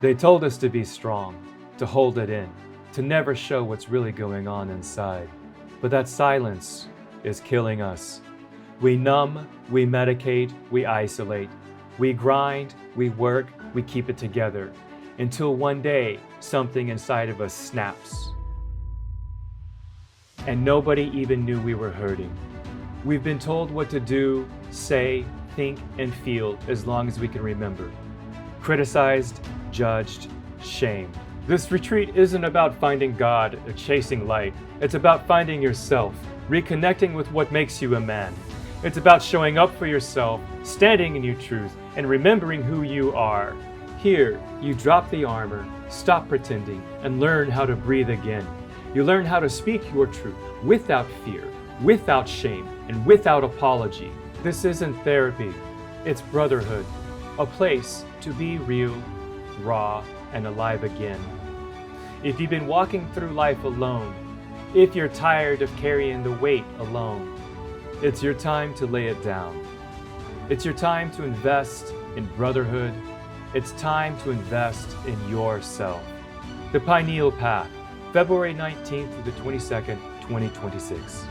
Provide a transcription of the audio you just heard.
They told us to be strong, to hold it in, to never show what's really going on inside. But that silence is killing us. We numb, we medicate, we isolate. We grind, we work, we keep it together. Until one day, something inside of us snaps. And nobody even knew we were hurting. We've been told what to do, say, think, and feel as long as we can remember. Criticized, judged, shamed. This retreat isn't about finding God or chasing light. It's about finding yourself, reconnecting with what makes you a man. It's about showing up for yourself, standing in your truth, and remembering who you are. Here, you drop the armor, stop pretending, and learn how to breathe again. You learn how to speak your truth without fear, without shame, and without apology. This isn't therapy, it's brotherhood, a place to be real, raw, and alive again. If you've been walking through life alone, if you're tired of carrying the weight alone, it's your time to lay it down. It's your time to invest in brotherhood. It's time to invest in yourself. The Pineal Path, February 19th to the 22nd, 2026.